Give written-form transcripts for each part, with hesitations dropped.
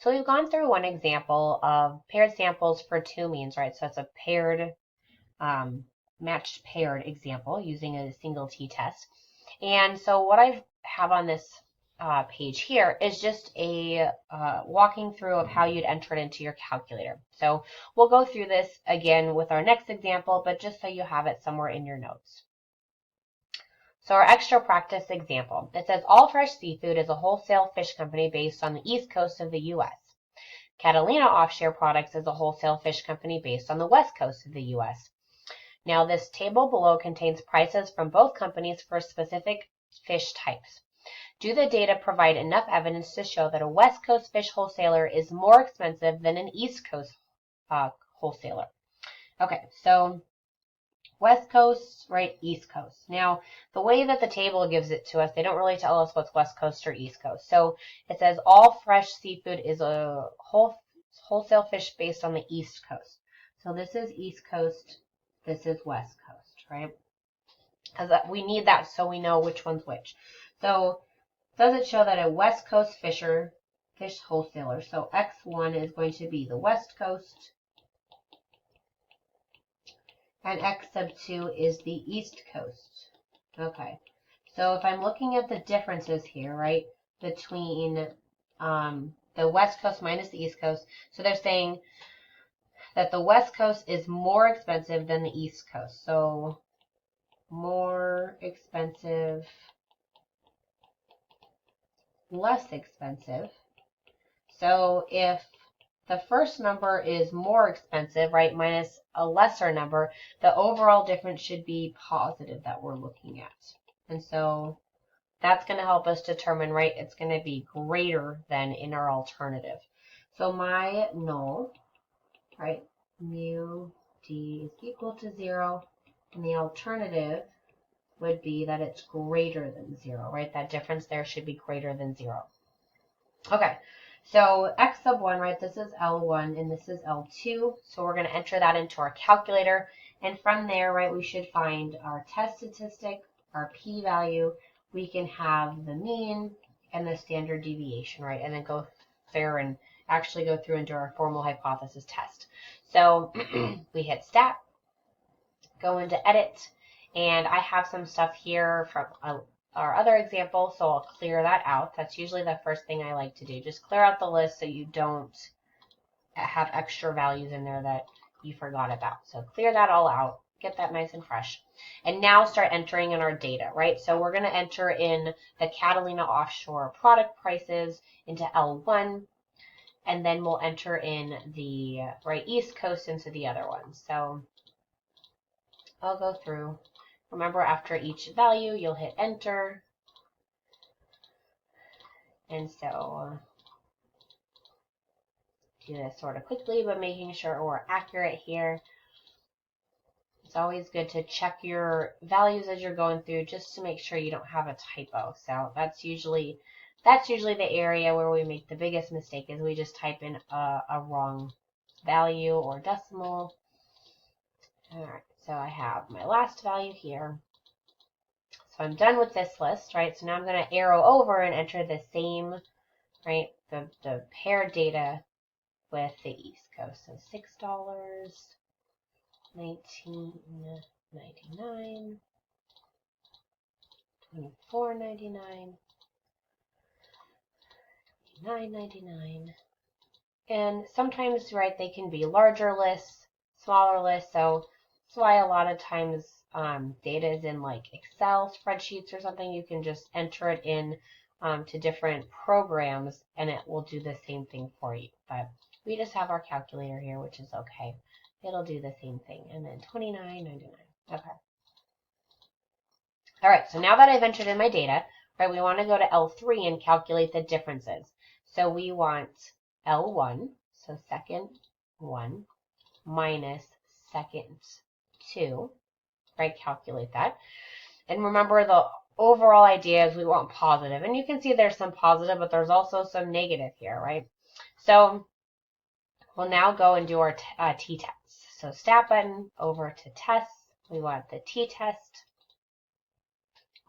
So we've gone through one example of paired samples for two means, right? So it's a paired, matched paired example using a single t-test. And so what I have on this page here is just a walking through of how you'd enter it into your calculator. So we'll go through this again with our next example, but just so you have it somewhere in your notes. So our extra practice example, it says All Fresh Seafood is a wholesale fish company based on the east coast of the U.S. Catalina Offshore Products is a wholesale fish company based on the west coast of the U.S. Now this table below contains prices from both companies for specific fish types. Do the data provide enough evidence to show that a West Coast fish wholesaler is more expensive than an East Coast wholesaler? Okay, so West Coast, right, East Coast. Now, the way that the table gives it to us, they don't really tell us what's West Coast or East Coast. So it says all fresh seafood is a wholesale fish based on the East Coast. So this is East Coast, this is West Coast, right? Because we need that so we know which one's which. So does it show that a West Coast fish wholesaler, so X1 is going to be the West Coast, and X sub 2 is the East Coast. Okay, so if I'm looking at the differences here, right, between the West Coast minus the East Coast, so they're saying that the West Coast is more expensive than the East Coast. So more expensive, less expensive. So if the first number is more expensive, right, minus a lesser number, the overall difference should be positive that we're looking at. And so that's going to help us determine, right, it's going to be greater than in our alternative. So my null, right, mu d is equal to 0, and the alternative would be that it's greater than 0, right? That difference there should be greater than 0. Okay, so x sub 1, right, this is L1 and this is L2. So we're going to enter that into our calculator. And from there, right, we should find our test statistic, our p-value. We can have the mean and the standard deviation, right? And then go there and actually go through and do our formal hypothesis test. So we hit stat, go into edit, and I have some stuff here from our other example, so I'll clear that out. That's usually the first thing I like to do. Just clear out the list so you don't have extra values in there that you forgot about. So clear that all out, get that nice and fresh. And now start entering in our data, right? So we're going to enter in the Catalina Offshore product prices into L1, and then we'll enter in the right East Coast into the other one. So I'll go through. Remember, after each value, you'll hit enter. And so do this sort of quickly, but making sure we're accurate here. It's always good to check your values as you're going through just to make sure you don't have a typo. So that's usually the area where we make the biggest mistake, is we just type in a wrong value or decimal. All right, so I have my last value here. So I'm done with this list, right? So now I'm going to arrow over and enter the same, right, the paired data with the East Coast. So $6, $19.99, $24.99, $9.99. And sometimes, right, they can be larger lists, smaller lists. So that's why a lot of times data is in like Excel spreadsheets or something. You can just enter it in to different programs and it will do the same thing for you. But we just have our calculator here, which is okay. It'll do the same thing. And then $29.99. Okay. All right, so now that I've entered in my data, right, we want to go to L3 and calculate the differences. So we want L1, so second 1, minus second 2, right? Calculate that. And remember, the overall idea is we want positive. And you can see there's some positive, but there's also some negative here, right? So we'll now go and do our t-tests. So stat button, over to tests. We want the t-test.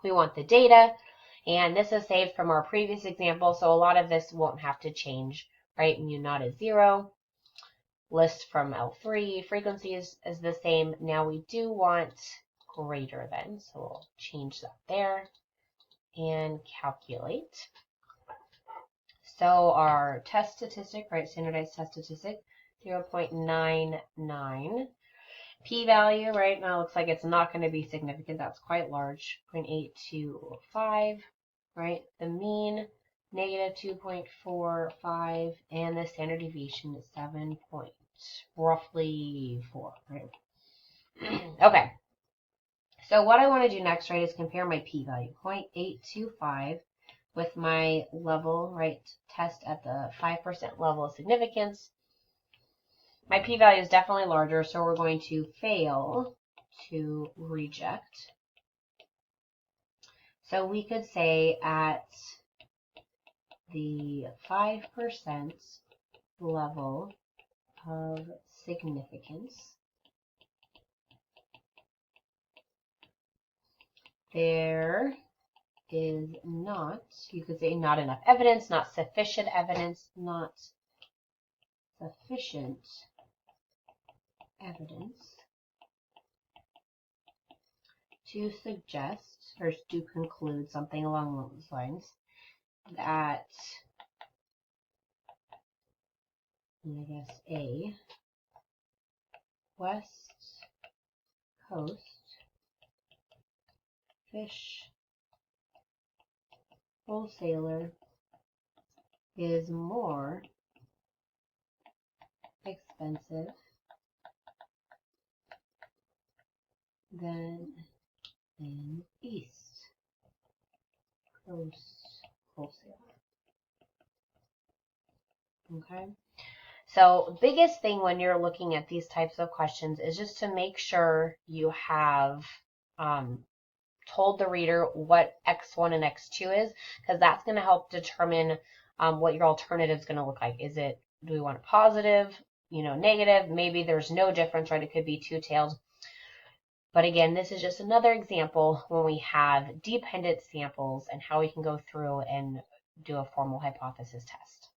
We want the data. And this is saved from our previous example, so a lot of this won't have to change right? Mu naught is 0. List from L3, frequency is the same. Now we do want greater than, so we'll change that there and calculate. So our test statistic, right, standardized test statistic, 0.99. P-value, right, now looks like it's not going to be significant. That's quite large, 0.825, right? The mean, negative 2.45, and the standard deviation is 7 point, roughly 4, right? Okay. So what I want to do next, right, is compare my p-value, 0.825, with my level, right, test at the 5% level of significance. My p-value is definitely larger, so we're going to fail to reject. So we could say at the 5% level of significance, there is not, you could say not enough evidence, not sufficient evidence, not sufficient evidence to suggest or to conclude something along those lines that, I guess, a West Coast fish wholesaler is more expensive than an East Coast wholesaler. Okay. So biggest thing when you're looking at these types of questions is just to make sure you have told the reader what X1 and X2 is, because that's going to help determine what your alternative is going to look like. Is it, do we want a positive, negative? Maybe there's no difference, right? It could be two-tailed. But again, this is just another example when we have dependent samples and how we can go through and do a formal hypothesis test.